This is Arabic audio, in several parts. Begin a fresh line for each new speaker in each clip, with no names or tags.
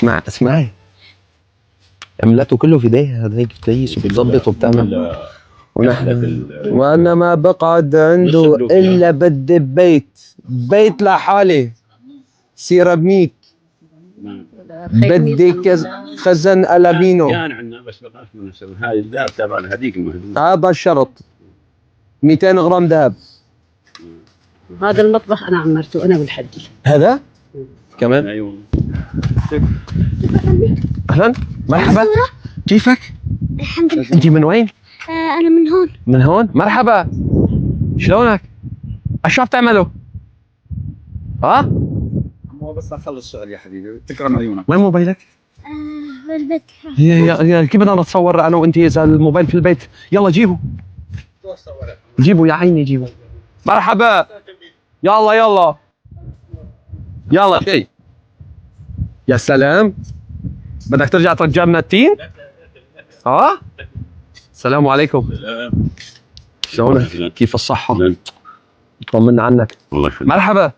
اسمعي عملته كله في ايديها، هذا هيك بتقيس وبتظبط وبتعمل. ونحن وانا ما بقعد عنده الا بدي بيت لحالي، سيراميك، بدي خزن ألمينو.
كان عندنا بس بقاش نسوي هاي الذهب تبع هذيك المهدود.
هذا الشرط 200 غرام ذهب.
هذا المطبخ انا عمرته انا والحدي.
هذا كمان؟
ايوه.
اهلا مرحبا، كيفك؟
الحمد لله.
انت من وين؟
انا من هون.
من هون؟ مرحبا، شلونك؟ ايش عم تعملوا؟ ها؟
مو بس نخلص شغل يا حبيبي، تكرم عيونك.
وين موبايلك؟
بالبيت.
يا كيف بدنا نتصور انا وانت اذا الموبايل في البيت؟ يلا جيبوا جيبوا يا عيني جيبوا. مرحبا، يلا يلا يلا شي. يا سلام، بدك ترجع ترجع لنا التين؟ ها؟ السلام عليكم. شلونك؟ كيف الصحة؟ طمنا عنك.
والله يخليك.
مرحبا،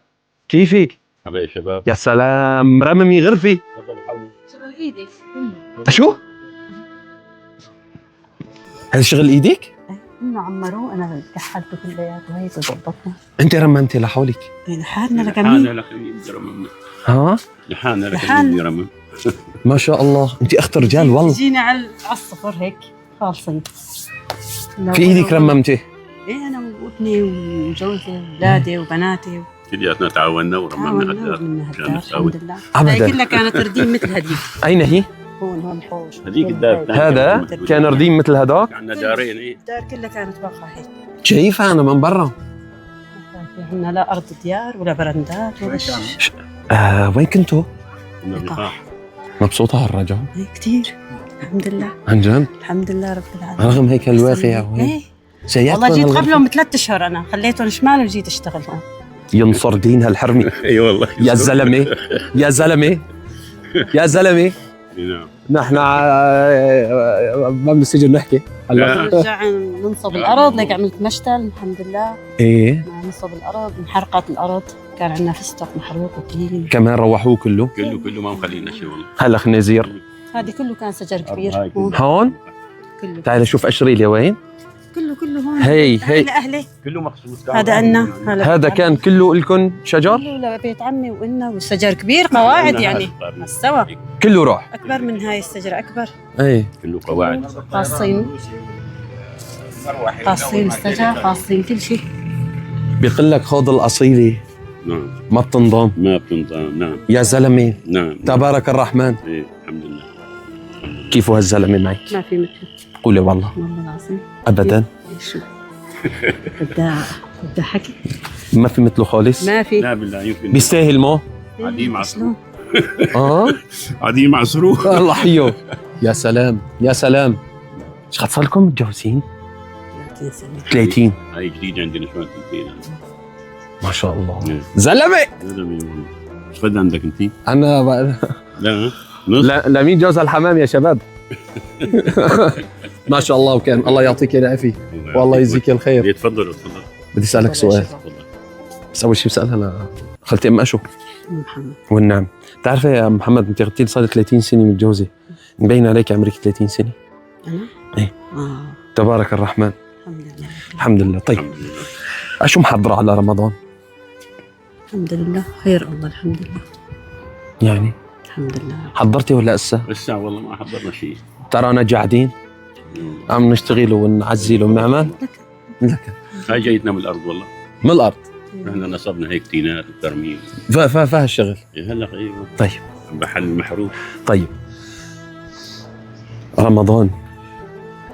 كيفك؟
مرحبا يا شباب.
يا سلام، رممي غرفي.
شغل ايدك.
شو؟ هذا شغل ايدك؟
انه عمروه انا كحلته كلياته هيك وظبطنا.
انت رممتي لحولك؟
لحالنا
لحالنا
لكمين.
لك يرمم.
ها؟
لحالنا لك
لحالنا.
يرمم.
ما شاء الله، انت اخت رجال والله.
جينا على الصفر هيك خالصين.
في ايدك رممتي؟
ايه انا وابني وجوزي واولادي وبناتي.
كلياتنا تعاوننا ورممنا
تعاوننا ومنا هالدار الحمد لله.
أبداً.
هاي كلها كانت رديم مثل هديك.
اين هي؟
هون الحوش.
هذيك الدار.
هذا كان رديم مثل هداك؟
عندنا دارين. ايه
الدار كلها كانت باقة هيك.
شايفها انا من برا.
كان في عندنا لا ارض ديار ولا برندات ولا شيء.
وين كنتوا؟
كنا بقاح.
مبسوطة هالرجل؟
ايه كثير الحمد لله.
عن جد؟
الحمد لله رب العالمين.
رغم هيك الواقع وهيك
ايه
سيئات.
والله جيت قبلهم ب3 اشهر انا خليتهم شمال وجيت اشتغل هون.
ينصر دين هالحرمي.
اي والله.
يا زلمة يا زلمة يا زلمة،
نعم.
نحن ما بالسجن نحكي هلا.
رجع ننصب الارض لك عملت مشتل الحمد لله.
ايه
ننصب الارض انحرقت الارض كان عندنا فستق محروق وطين.
كمان روحوه كله.
كله ما مخلينا شيء والله.
هلا خنازير
هذه كله كان شجر
هاي
كبير
كله.
هون.
هون.
كله
تعال شوف قشري لي وين.
كله هون.
هي
لاهلي.
كله مخصوص.
هذا عنا
هذا كان كله لكم شجر؟
كله لبيت عمي وإلنا والشجر كبير قواعد يعني مستوى
كله روح.
اكبر من هاي الشجره اكبر.
ايه
كله قواعد.
خاصين الشجر خاصين كل شيء.
بيقول لك خذ الاصيله
نعم.
ما بتنضم.
ما بتنظام. نعم.
يا زلمه
نعم.
تبارك الرحمن.
ايه الحمد لله.
كيف هالزلمه معك؟
ما في مثل
قولي والله.
والله العظيم
ابدا
شو بدها حكي
ما في مثله خالص.
ما في.
لا بالله يمكن.
بيستاهل مو؟
عديم عصروه.
اه
عديم عصروه.
الله حيه. يا سلام يا سلام. ايش قد صار لكم متجوزين؟
30 سنه.
30.
هاي جديد عندنا شو تنتين.
ما شاء الله.
إيه.
زلمه.
ايش قد عندك انت؟
انا
لا نص.
لا مين جوز الحمام يا شباب. ما شاء الله، وكان الله يعطيك العافيه والله يجزيك الخير.
تفضل.
بدي اسالك سؤال، بس اول شيء بسالها خالتي ام اشو
محمد.
والنعم. بتعرفي يا محمد انت قلتي لي صار 30 سنه متجوزه، مبين عليك عمرك 30 سنه.
انا؟
ايه.
اه
تبارك الرحمن.
الحمد لله.
الحمد لله. طيب
الحمد لله.
اشو محضره على رمضان؟
الحمد لله خير الله الحمد لله.
يعني
الحمد لله.
حضرتي ولا لسه؟
لسه والله ما حضرنا شيء.
ترانا قاعدين عم نشتغل ونعزل وبنعمل لك.
هاي جايتنا من الارض والله.
من الارض.
احنا نصبنا هيك تينات وترميم.
فهالشغل.
هلا ايوه.
طيب
محل محروق.
طيب رمضان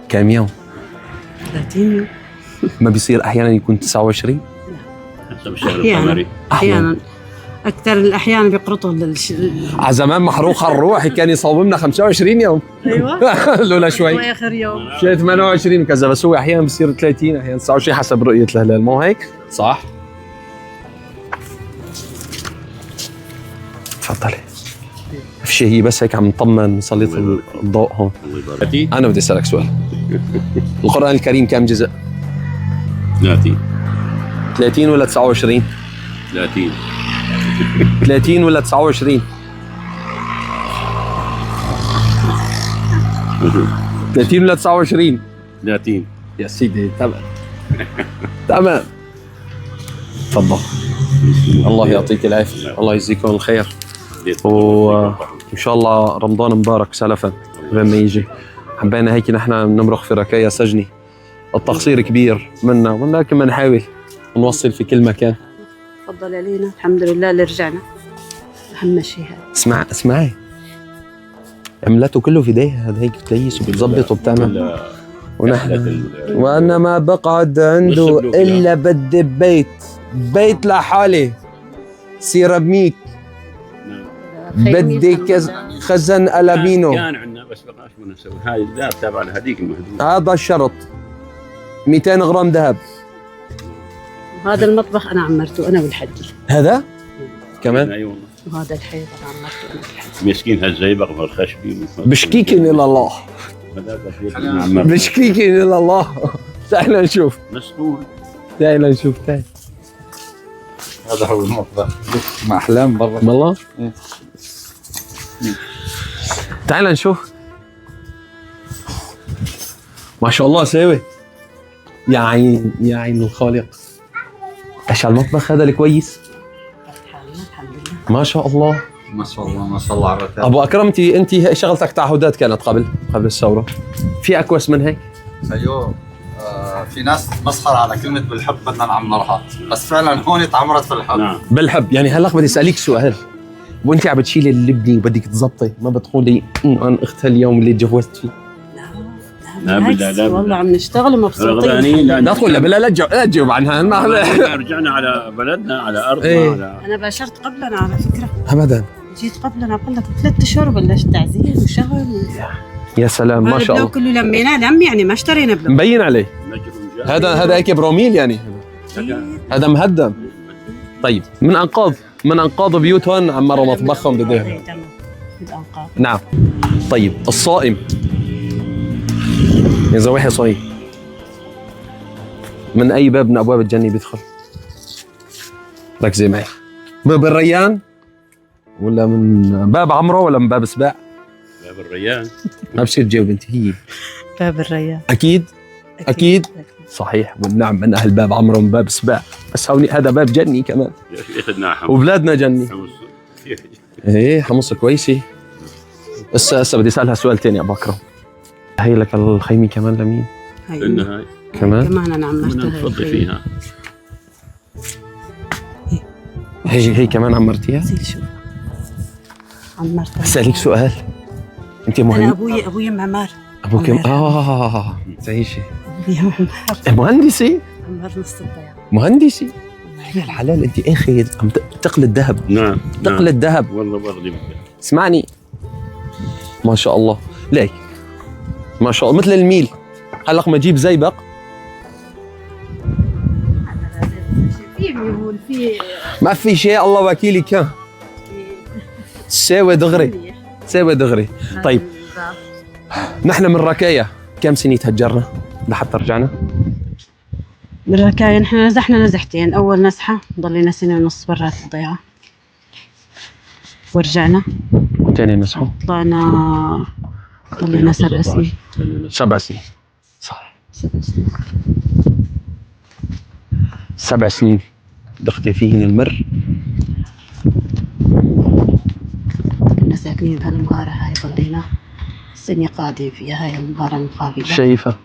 كم يوم؟
30 يوم.
ما بيصير احيانا يكون 29؟
حسب الشهر
أحياناً.
القمري.
احيانا اكثر الاحيان بيقرطوا
على زمان محروق الروح كان يصومنا 25 يوم.
ايوه
لولا شوي
واخر يوم
شيء 28 وكذا، بس هو احيانا بصير 30 احيانا 29 حسب رؤيه الهلال، مو هيك؟ صح؟ تفضلي. في شيء هي بس هيك عم نطمن نسلط الضوء هون.
الله يبارك.
انا بدي اسالك سؤال. القران الكريم كم جزء؟
30
30 ولا 29؟
30
30 ولا 29؟
موجود
30 ولا 29؟
30.
يا سيدي تمام. تمام. تفضل. الله يعطيك العافيه، الله يجزيكم الخير، وان شاء الله رمضان مبارك سلفا لما يجي. حبينا هيك نحن نمرق في ركايا سجني، التقصير كبير منا ولكن بنحاول نوصل في كل مكان.
تفضل علينا، الحمد لله اللي رجعنا، أهم شيء هذا.
اسمعي عملته كله في ايديها، هذا هيك بتليس وبتظبط وبتعمل، ونحن وانا ما بقعد عنده الا بدي بيت لحالي سيراميك، بدي خزن ألمينو.
كان عندنا بس بقاش ما نسوي. هاي الذهب تبع هذيك المهدود.
هذا الشرط 200 غرام ذهب.
وهذا المطبخ أنا عمرته أنا والحجي.
هذا كمان.
اي والله.
وهذا الحيط أنا عمرته أنا والحجي.
مسكين هالزيبق والخشبي.
بشكيكين الى الله، بشكيكين الى الله. تعال نشوف،
مسؤول.
تعال نشوف، تعال.
هذا هو المطبخ مع احلام برا
والله تعال نشوف. ما شاء الله ساوي، يا عين الخالق. ايش المطبخ هذا الكويس
الحمد لله.
ما شاء الله.
ما شاء الله ما شاء الله على الرتاب.
ابو اكرم انت شغلتك تعهدات كانت قبل الثوره، في اكوس من هيك؟
ايوه في ناس مسخره على كلمه بالحب بدنا نعمرها، بس فعلا هون تعمرت في الحب.
نعم.
بالحب. يعني هلا بدي اسالك سؤال، وانت عم بتشيلي اللبنه وبدك تزبطي، ما بتقولي انا اختها اليوم اللي تجوزت فيه؟
لا بالله لا
والله عم نشتغل ومبسوطين.
رغدانين.
لا تقول لا تجاوب عنها.
رجعنا على بلدنا على ارضنا.
إيه.
على
أنا باشرت قبلنا على فكرة،
ابدا.
جيت قبلنا قبل لك 3 أشهر بلشت تعزيز وشغل.
يا سلام ما شاء الله.
كله لميناه يعني ما اشترينا بلو.
مبين عليه.
نجم
هذا هيك بروميل يعني، هذا مهدم. طيب من انقاض بيوتهم عمروا مطبخهم بديهم.
بالأنقاض.
نعم. طيب الصائم اذا واحد صايم من اي باب من ابواب الجنه بيدخل؟ ركزي معي. باب الريان ولا من باب عمرو ولا من باب سباع؟
باب الريان.
ما بصير تجاوب انت، هي
باب الريان.
اكيد صحيح. والنعم من اهل باب عمرو من باب سباع، بس هذا باب جني كمان،
اخذنا حمص
وبلادنا جني. ايه حمص كويسه. هسه بدي اسالها سؤال ثاني ابو اكرم. هي لك الخيمه كمان لمين؟
لنا هاي
كمان
أنا عمرتها.
نفضي فيها.
هي كمان عمرتيها؟
شوف عمرتها.
اسالك سؤال، انت
أنا أبوي معمار.
ابوك تعيشي
أبوي معمار.
مهندسه؟
عمر نص الضيعة.
مهندسه يا الحلال. انت اخي عم تقل الذهب.
نعم.
تقل الذهب.
والله بغلي.
اسمعني ما شاء الله ليك ما شاء الله مثل الميل. هلق ما اجيب زيبق ما في شيء، الله وكيلي كان ساوي دغري. طيب نحن من ركايا كم سنة تهجرنا لحتى رجعنا؟
من ركايا نحن نزحتين. أول نزحة ضلينا 1.5 سنة برات الضيعة ورجعنا.
وثاني نزحة
طلعنا ضلينا 7 سنين.
7 سنين صح.
7 سنين.
7 سنين دختي فيهن المر.
كنا ساكنين بهالمغارة هاي، ضلينا سنة قاعدين فيها هاي المغارة المقابلة.
شايفة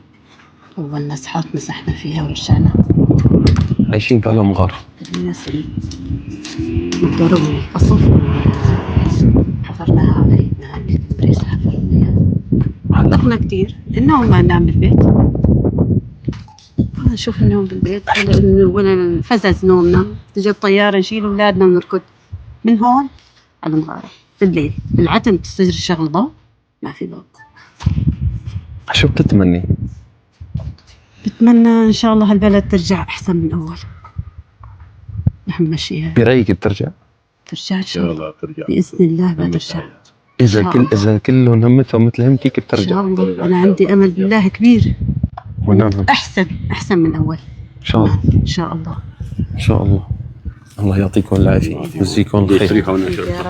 أول نزحة مسحنا فيها ورجعنا.
عايشين بهالمغارة.
ضلينا سنة مضطروا من القصف، حفرناها على ايدنا هاي البريسة حفرناها. علقنا كتير النوم ما ننام بالبيت، نشوف النوم بالبيت ولا فزز نومنا. تجي الطيارة نشيل أولادنا ونركض من هون على المغارة في الليل. بالعتم تستجري شغل ضوء، ما في ضوء.
شو بتتمني؟
بتمنى إن شاء الله هالبلد ترجع أحسن من أول. نحن مشيها.
برأيك ترجع
إن شاء الله
ترجع
بإذن الله بترجع.
إذا كلهم همتهم مثل همتك
إن
بترجع.
شاء الله. أنا عندي أمل بالله كبير.
ونعم.
أحسن من أول.
إن شاء الله.
إن شاء الله.
إن شاء الله. الله يعطيكم العافية ويجزيكم الخير.
يسريها ونشر.